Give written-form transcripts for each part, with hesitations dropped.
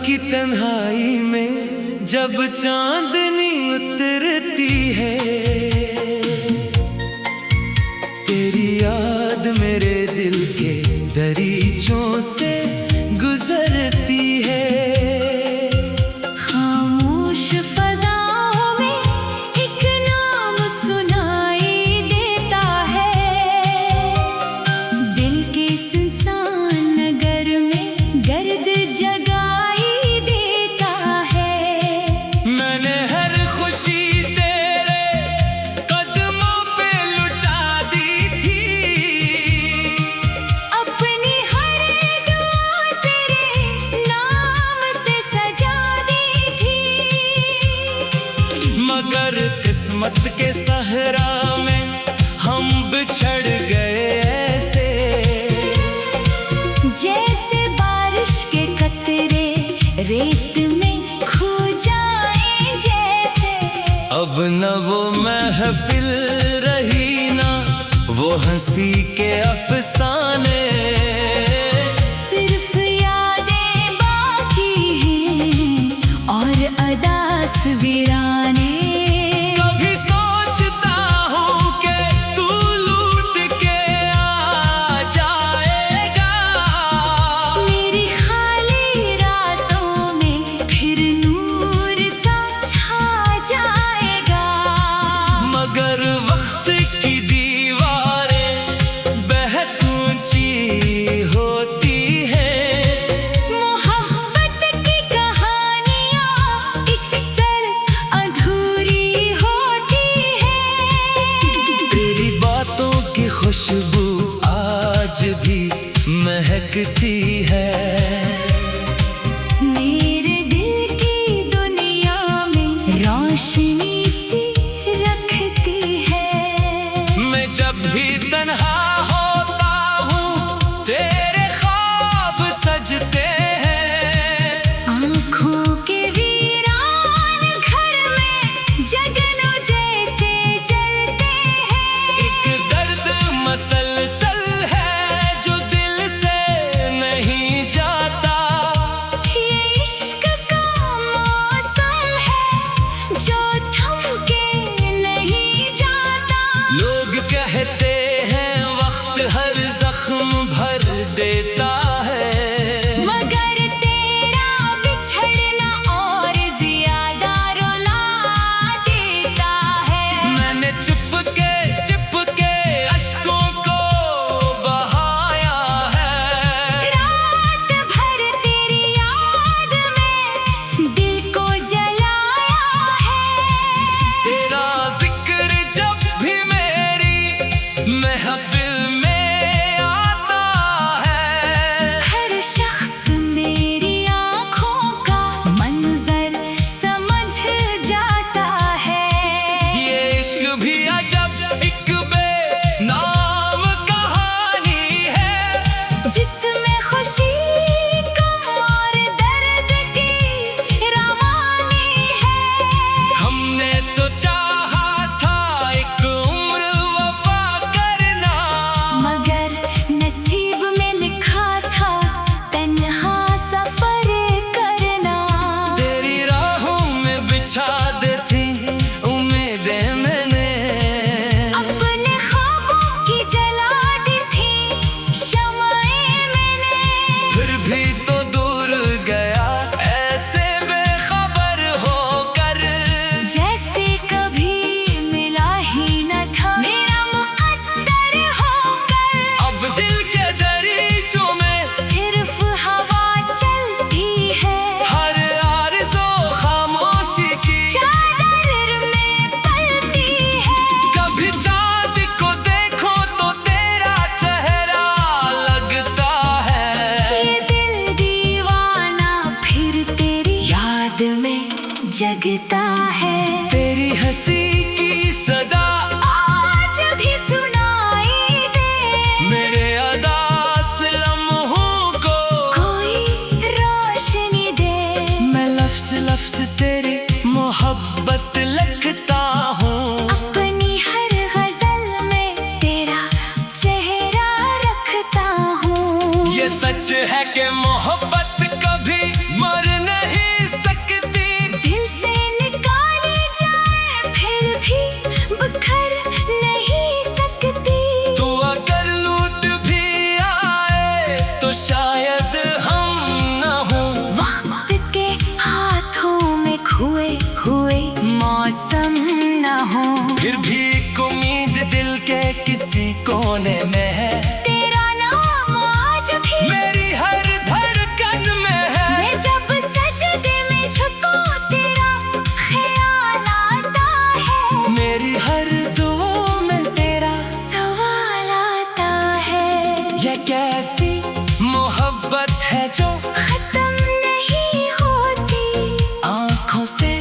की तन्हाई में जब चांदनी उतरती है, तेरी याद मेरे दिल के दरीचों से गुजरती है। खामोश फज़ाओं में एक नाम सुनाई देता है, दिल के सुनसान नगर में गर्द जगाई देता है। मैंने हर खुशी तेरे कदमों पे लुटा दी थी, अपनी हर दुआ तेरे नाम से सजा दी थी। मगर किस्मत के सहरा में हम बिछड़ गए ऐसे, जैसे बारिश के कतरे रेत में खो जाए जैसे। अब न वो महफिल रही ना वो हंसी के अफसाने, सिर्फ यादें बाकी हैं और अदास वीराने। कभी सोचता हूँ कि तू लूट के आ जाएगा, मेरी खाली रातों में फिर नूर सा छा जाएगा। मगर वक्त की दीवारें बेहद ऊंची होती हैं। मोहब्बत की कहानियाँ अक्सर अधूरी होती है। तेरी बातों की खुशबू आज भी महकती है। मेरे दिल की दुनिया में रोशनी सी रखती है। मैं जब भी तन्हा होता हूँ तेरे ख्वाब सजते हैं। आँखों के वीरान घर में जगनों जैसे जलते हैं। एक दर्द मसलसल है जो दिल से नहीं के किसी कोने में है। तेरा नाम आज भी मेरी हर धड़कन में है। मैं जब सजदे में झुकूं तेरा ख्याल आता है। मेरी हर दुआ में तेरा सवाल आता है। ये कैसी मोहब्बत है जो खत्म नहीं होती, आंखों से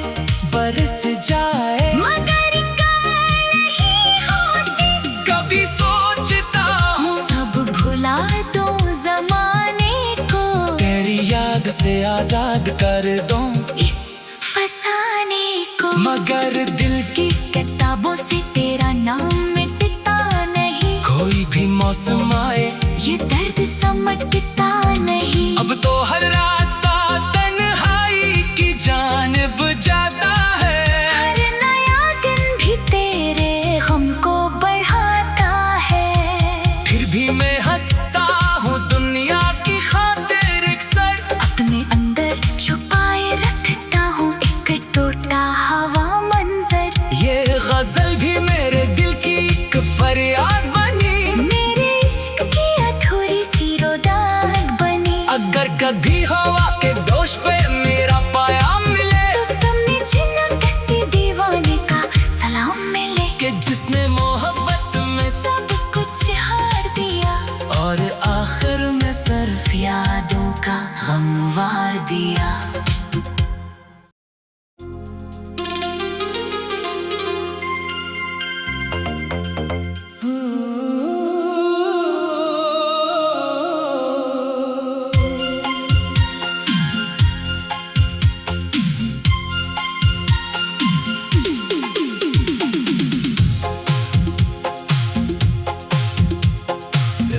बरस जाए मगर कम नहीं होती। कभी सोचता हूँ सब भुला दो जमाने को, तेरी याद से आजाद कर दूं इस फसाने को। मगर दिल की किताबों से तेरा नाम मिटता नहीं, कोई भी मौसम आए ये दर्द समटता नहीं। अब तो हर रास्ता तन्हाई की जानिब जाता है। हर नया दिन भी तेरे गम को बढ़ाता है। फिर भी मैं हंसता हूँ दुनिया की खातिर अक्सर। अपने अंदर छुपाए रखता हूँ एक टूटा हवा मंजर। ये गजल भी मेरे दिल की एक फरियाद बनी, मेरे इश्क की अधूरी सी रोदाद बनी। अगर कभी हवा के दोष पे मेरा पाया मिले तो समझना किसी दीवाने का सलाम मिले, कि जिसने मोहब्बत में सब कुछ हार दिया और आखिर में सिर्फ यादों का गम वार दिया।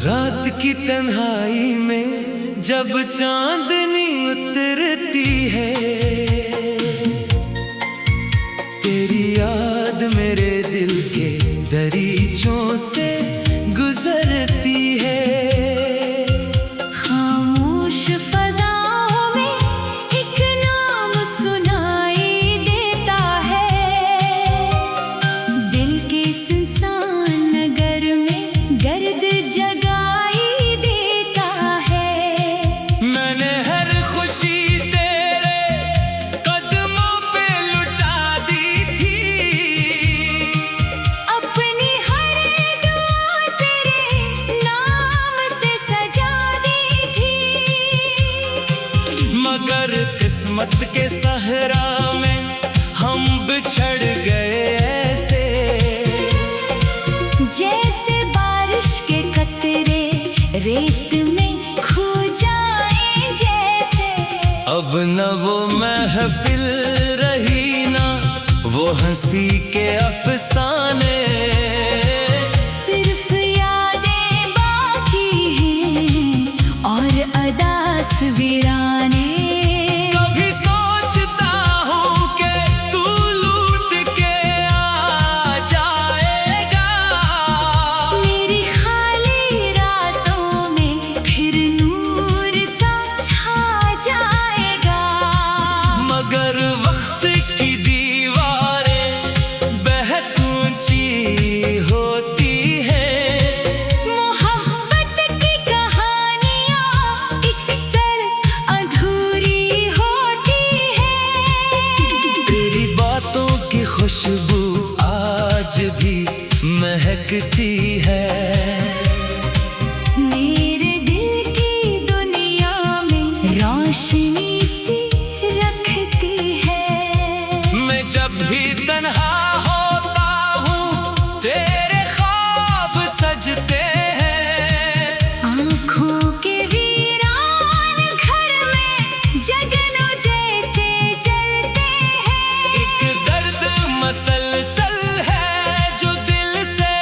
रात की तन्हाई में जब चांदनी उतरती है, तेरी याद मेरे दिल के दरीचों से गुजरती है। खामोश फज़ाओं में एक नाम सुनाई देता है। दिल के सुनसान नगर में गर्द जगाई देता है। मैंने हर खुशी तेरे कदमों पे लुटा दी थी, अपनी हर दुआ तेरे नाम से सजा दी थी। मगर किस्मत के सहरा में हम बिछड़ गए ऐसे, जैसे बारिश के कतरे रेत में खो जाए जैसे। अब न वो महफिल रही ना वो हंसी के अफसाने। सिर्फ यादें बाकी हैं और अदास वीराने। कभी सोचता हूँ कि तू लूट के आ जाएगा, मेरी खाली रातों में फिर नूर सा छा जाएगा। मगर वक्त की दीवारें बेहद ऊंची होती हैं। मोहब्बत की कहानियाँ अक्सर अधूरी होती है। तेरी बातों की खुशबू आज भी महकती है। मेरे दिल की दुनिया में रोशनी सी रखती है। मैं जब भी तन्हा होता हूँ तेरे ख्वाब सजते हैं। आँखों के वीरान घर में जगनू जैसे जलते हैं। एक दर्द मसलसल है जो दिल से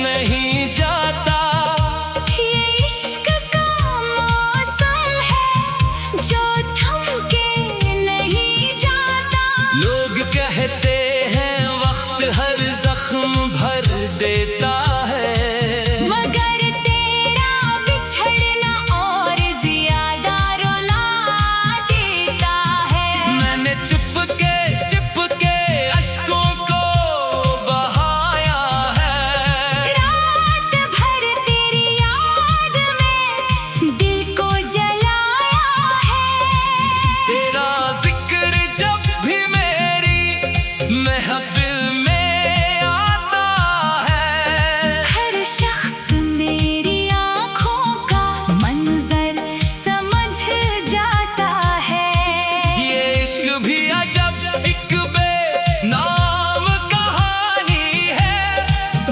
नहीं जाता। ये इश्क का मौसम है जो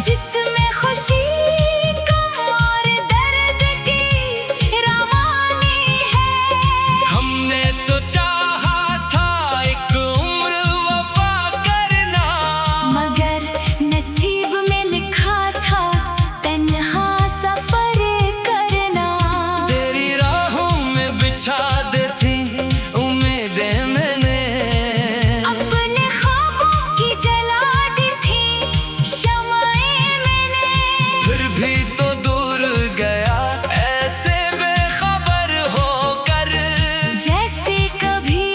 जिसमें खुशी गम और दर्द की रवानी है। हमने तो चाहा था एक उम्र वफा करना, मगर नसीब में लिखा था तन्हा सफर करना। तेरी राहों में बिछा दी थी उम्मीदें मैंने, अपने ख्वाबों की जला दी थी शमाएं मैंने। फिर भी तो दूर गया ऐसे बेखबर होकर, जैसे कभी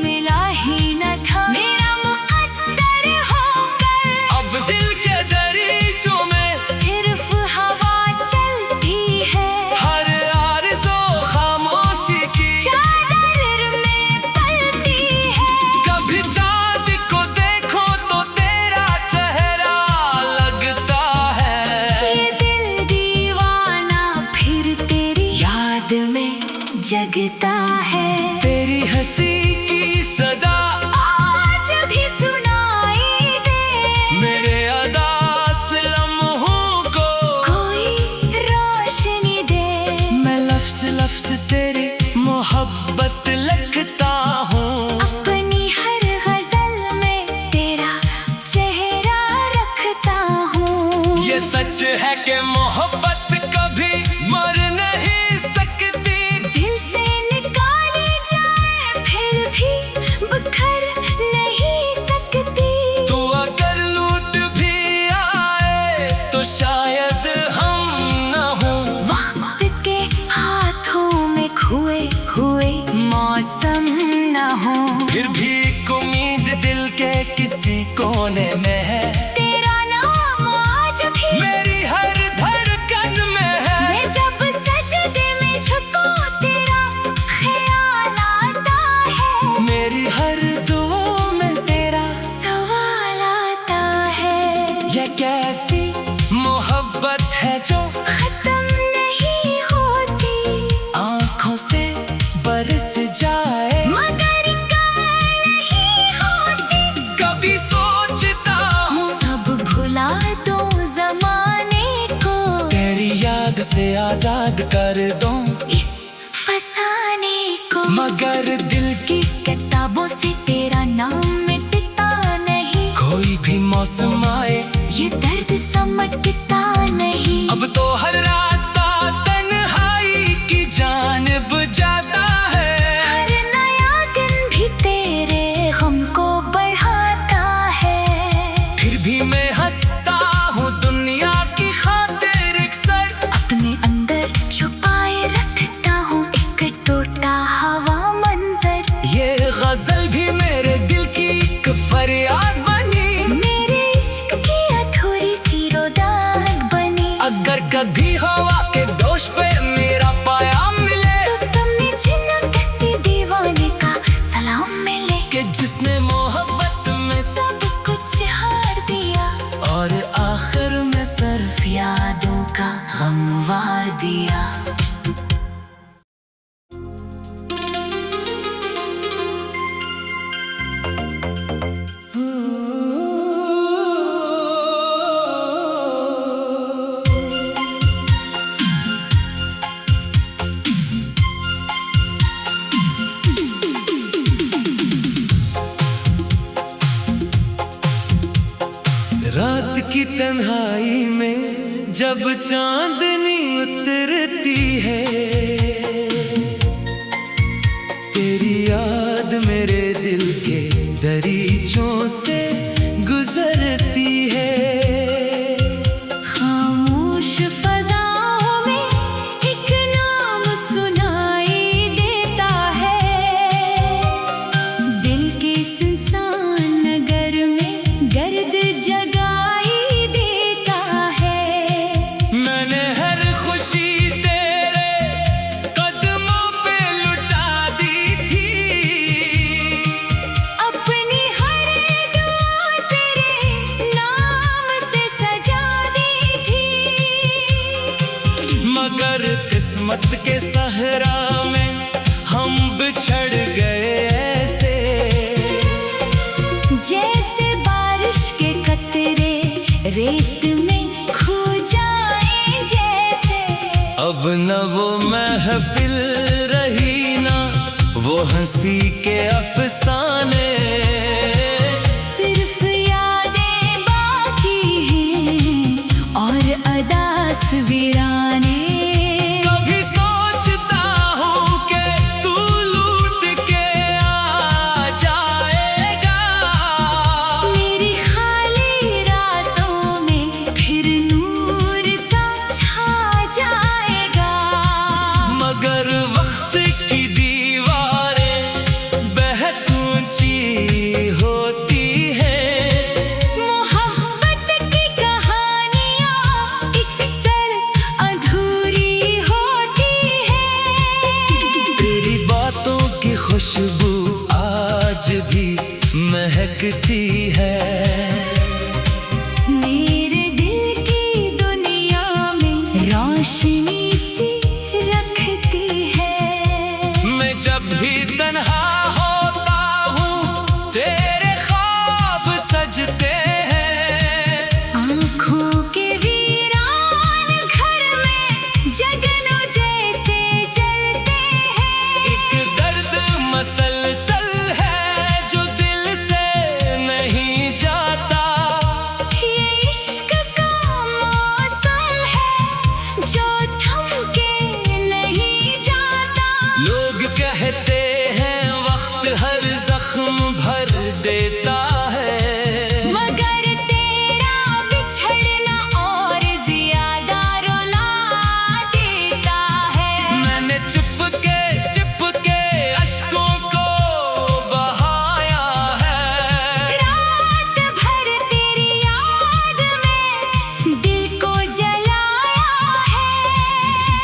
मिला ही न था मेरा मुक़द्दर होकर। अब दिल के दरीचों में सिर्फ हवा चलती है, हर आरज़ू खामोशी की चादर में पलती है। कभी चाँद को देखो तो तेरा चेहरा लगता है, ये दिल दीवाना फिर तेरी याद में जगता है। तेरी हंसी की सदा आज भी सुनाई दे, मेरे अदास लम्हों को कोई रोशनी दे। मैं लफ्ज़ लफ्ज़ तेरी मोहब्बत लिखता हूँ, अपनी हर गजल में तेरा चेहरा रखता हूँ। ये सच है कि मोहब्बत कभी मर नहीं सकती, दिल से निकाली जाए फिर भी बिखर नहीं सकती। तू अगर लूट भी आए तो शायद हम न हों, वक्त के हाथों में खोए हुए मौसम न हो। फिर भी एक उम्मीद दिल के किसी कोने में है, तेरा नाम आज भी मेरी हर धड़कन में है। मैं जब सजदे में झुकूं तेरा ख्याल आता है, मेरी हर दुआ में तेरा सवाल आता है। ये कैसी मोहब्बत है जो खत्म नहीं होती आँखों से बरस जाए, मगर कम नहीं होती। कभी सोचता हूँ सब भुला दो जमाने को, तेरी याद से आजाद कर दूं, इस फसाने को। मगर दिल की किताबों से तेरा नाम मिटता नहीं, कोई भी मौसम आए ये दर्द समटता नहीं। अब तो हर रास्ता तन्हाई की जानिब जाता है, हर नया दिन भी तेरे गम को बढ़ाता है। फिर भी मैं हंसता हूँ दुनिया की खातिर अक्सर, अपने अंदर छुपाए रखता हूँ एक टूटा हवा मंजर। ये गजल भी मेरे दिल की एक फरियाद बनी, मेरे इश्क की अधूरी सी रोदान बनी। अगर कभी हवा के दोष पे मेरा पाया मिले, तो समझना किसी दीवाने का सलाम मिले, कि जिसने मोहब्बत में सब कुछ हार दिया और आखिर में सिर्फ यादों का गम वार दिया। रात की तन्हाई में जब चांदनी उतरती है, तेरी याद मेरे दिल के दरीचों से गुजरती है। खामोश फज़ाओं में एक नाम सुनाई देता है, दिल के सुनसान नगर में गर्द जगाई देता है। मैंने हर खुशी तेरे कदमों पे लुटा दी थी, अपनी हर दुआ तेरे नाम से सजा दी थी। मगर किस्मत के सहरा में हम बिछड़ गए ऐसे, जैसे बारिश के कतरे रेत में अब न वो महफिल रही ना वो हंसी के अफसाने, सिर्फ यादें बाकी हैं और अदास वीराने। कभी सोचता हूँ कि तू लूट के आ जाएगा, मेरी खाली रातों में फिर नूर सा छा जाएगा। मगर वक्त की दीवारें बेहद ऊंची होती हैं, मोहब्बत की कहानियाँ अक्सर अधूरी होती हैं। तेरी बातों की खुशबू आज भी महकती है, मेरे दिल की दुनिया में रोशनी सी रखती है। मैं जब भी तन्हा होता हूँ तेरे ख्वाब सजते हैं, आँखों के वीरान घर में जगनों जैसे जलते हैं। एक दर्द मसलसल है जो दिल से नहीं जाता, ये इश्क का मौसम है जो थम के नहीं जाता। लोग कहते हैं वक्त हर जख्म भर देता है, मगर तेरा बिछड़ना और ज्यादा रुला देता है। मैंने चुपके अश्कों को बहाया है, रात भर तेरी याद में दिल को जलाया है।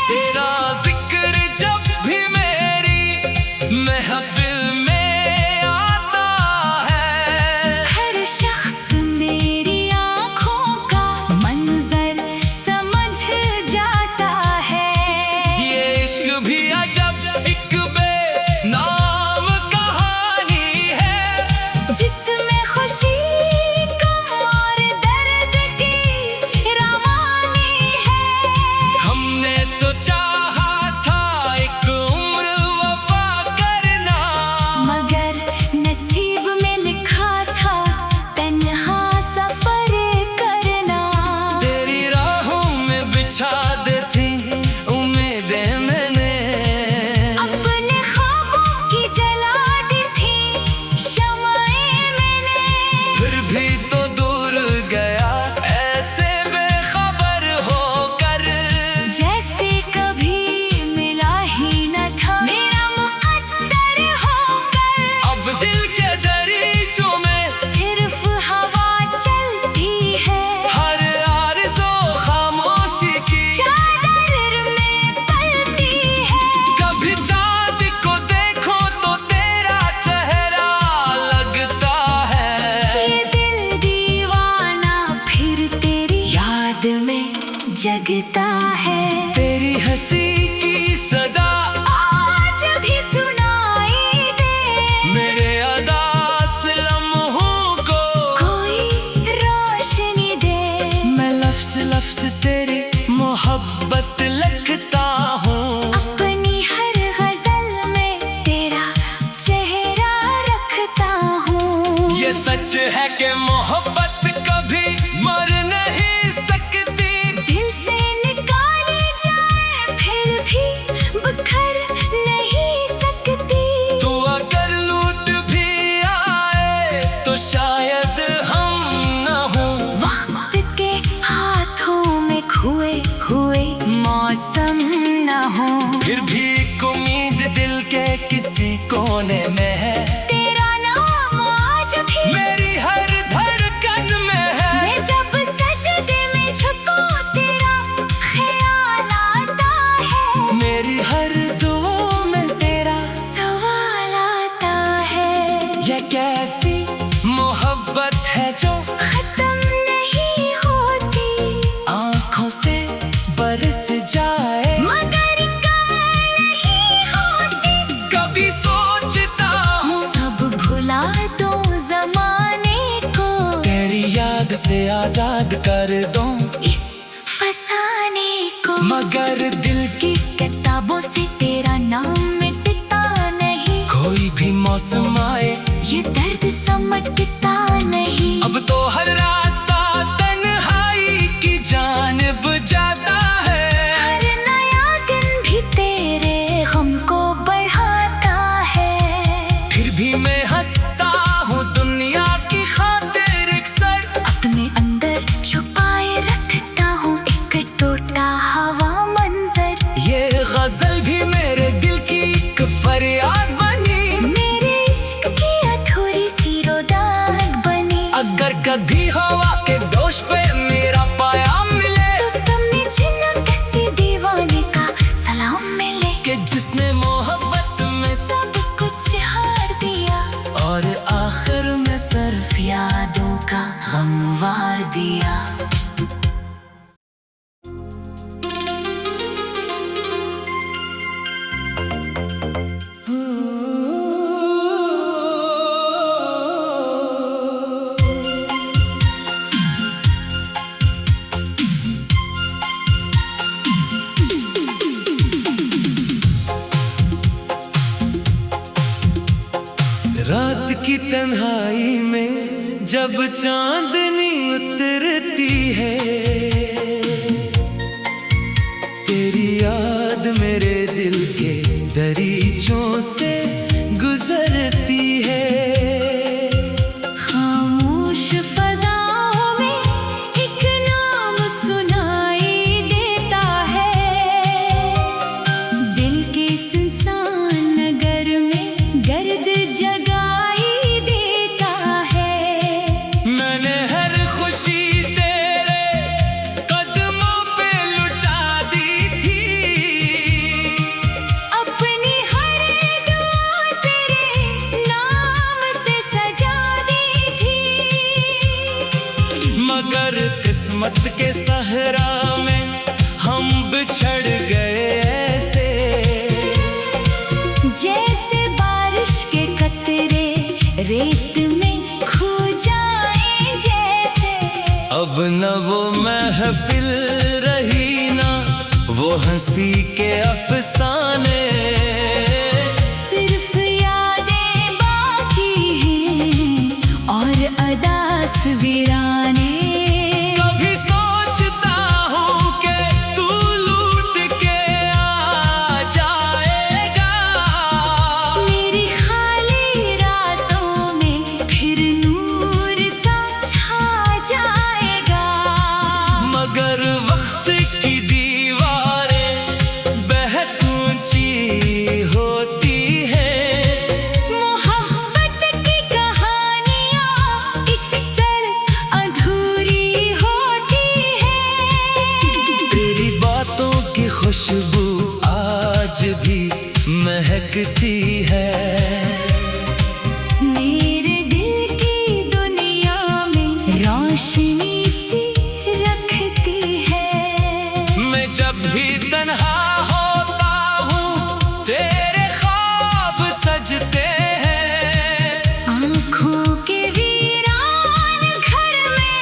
तेरा जिक्र जब भी मेरी महफिल में आता है, हर शख्स मेरी आँखों का मंजर समझ जाता है। ये इश्क भी अजब एक बेनाम कहानी है, जिसमें खुशी गम और दर्द की रवानी है। हमने तो चाहा था एक उम्र वफा करना, मगर नसीब में लिखा था तन्हा सफर करना। तेरी राहों में बिछा दी थी उम्मीदें मैंने, अपने ख्वाबों की जला दी थी शमाएं मैंने। फिर भी तो दूर गया ऐसे बेखबर होकर, जैसे कभी मिला ही न था मेरा मुक़द्दर होकर। अब दिल के दरीचों में सिर्फ हवा चलती है, हर आरज़ू खामोशी की चादर में पलती है। कभी चाँद को देखो तो तेरा चेहरा लगता है, ये दिल दीवाना फिर तेरी याद में जगता है। तेरी हंसी की सदा आज भी सुनाई दे, मेरे अदास लम्हों को कोई रोशनी दे। मैं लफ्ज़ तेरी मोहब्बत लिखता हूँ, अपनी हर गजल में तेरा चेहरा रखता हूँ। ये सच है कि मोहब्बत कभी मर नहीं सकती, दिल से निकाली जाए फिर भी बिखर नहीं सकती। तू अगर लूट भी आए तो शायद हम न हों, वक्त के हाथों में खोए हुए मौसम न हो। फिर भी एक उम्मीद दिल के किसी कोने में है, तेरा नाम आज भी मेरी हर धड़कन में है। मैं जब सजदे में झुकूं तेरा ख्याल आता है, मेरी हर दुआ में तेरा सवाल आता है। ये कैसी मोहब्बत है जो खत्म नहीं होती, आँखों से बरस जाए, मगर कम नहीं होती। कभी सोचता हूँ सब भुला दो जमाने को, तेरी याद से आजाद कर दूं इस फसाने को। मगर दिल की किताबों से तेरा नाम मिटता नहीं। कोई भी मौसम आए ये दर्द समझता नहीं। अब तो हर रास्ता तन्हाई की जानिब जाता है। हर नया दिन भी तेरे गम को बढ़ाता है। फिर भी मैं हंसता हूँ दुनिया की खातिर अक्सर। अपने अंदर छुपाए रखता हूँ एक टूटा हवा मंजर। ये गजल भी मेरे दिल की एक फरियाद बनी। मेरे इश्क की अधूरी सी रोदान बनी। अगर कभी हवा के दोष पे मेरा पाया मिले तो समझना किसी दीवाने का सलाम मिले कि जिसने मोहब्बत में सब कुछ हार दिया और आखिर में सिर्फ यादों का गम वार दिया। रात की तन्हाई में जब चांदनी उतरती है, तेरी याद मेरे दिल के दरीचों से गुजरती है। खामोश फज़ाओं में एक नाम सुनाई देता है। दिल के सुनसान नगर में गर्द जगाई देता है। मैंने हर खुशी तेरे कदमों पे लुटा दी थी। अपनी हर दुआ तेरे नाम से सजा दी थी। मगर किस्मत के सहरा में हम बिछड़ गए ऐसे, जैसे बारिश के कतरे रेत में खो जाए जैसे। अब न वो महफिल रही ना वो हंसी के अफसाने। सिर्फ यादें बाकी हैं और अदास वीराने। कभी सोचता हूँ कि तू लूट के आ जाएगा। मेरी खाली रातों में फिर नूर सा छा जाएगा। मगर वक्त की दीवारें बेहद ऊंची होती हैं। मोहब्बत की कहानियाँ अक्सर अधूरी होती है। तेरी बातों की खुशबू आज भी महकती है। मेरे दिल की दुनिया में रोशनी सी रखती है। मैं जब भी तन्हा होता हूँ तेरे ख्वाब सजते हैं। आँखों के वीरान घर में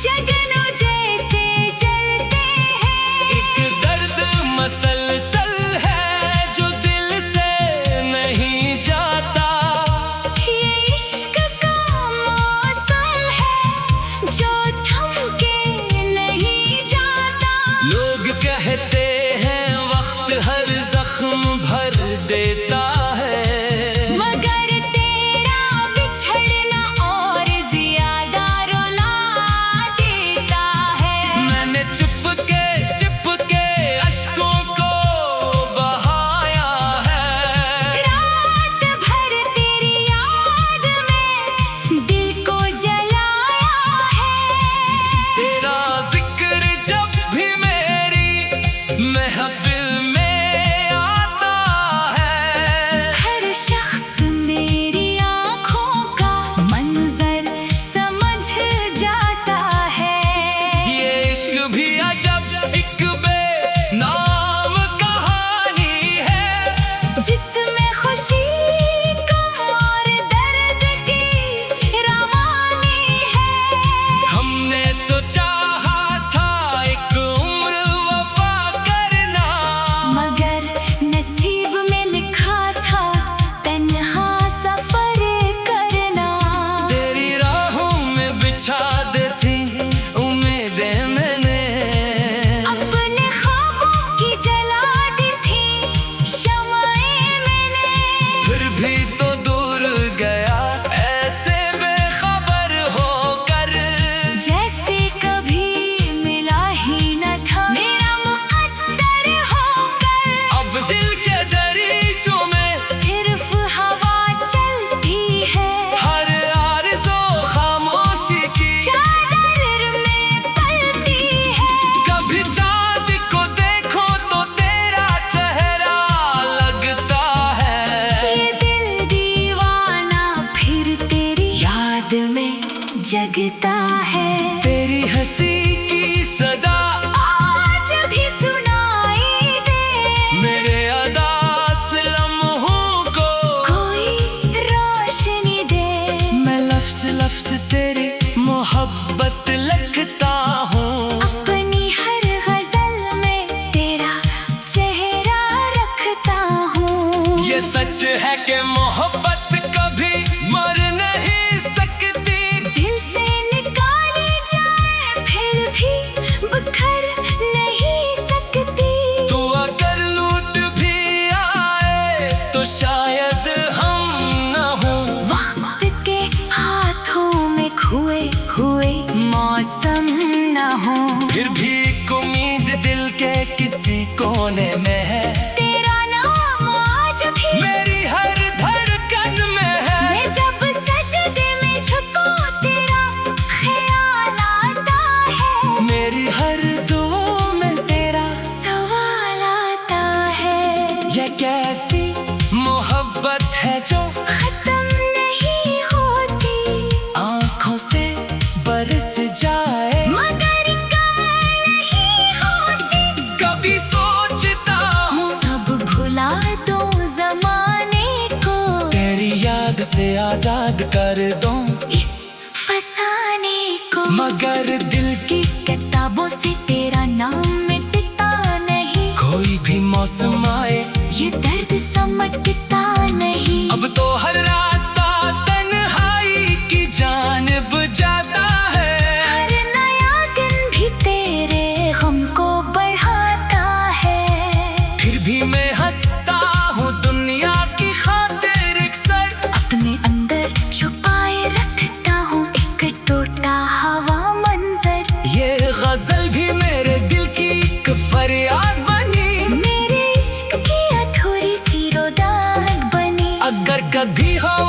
जगनों जैसे जलते हैं। एक दर्द मसलसल है जो दिल से नहीं कोने में है। तेरा नाम आज भी मेरी हर धड़कन में है। मैं जब सजदे में झुकूं तेरा ख्याल आता है। मेरी हर दुआ में तेरा सवाल आता है। ये कैसी मोहब्बत है जो खत्म नहीं होती, आंखों से बरस जाए मगर कम नहीं होती। कभी सोचता हूँ सब भुला दूं ज़माने को, तेरी याद से आजाद कर दूं इस फसाने को। मगर दिल की किताबों से तेरा नाम मिटता नहीं, कोई भी मौसम आए ये दर्द समझता नहीं। अब तो हर रास्ता तन्हाई की जानिब जाता है। हर नया दिन भी तेरे गम को बढ़ाता है। फिर भी मैं हंसता हूँ दुनिया की खातिर अक्सर। अपने अंदर छुपाए रखता हूँ एक टूटा हवा मंजर। ये गजल भी मेरे दिल की एक फरियाद बनी, मेरे इश्क की अधूरी सी रुदात बनी। अगर कभी हो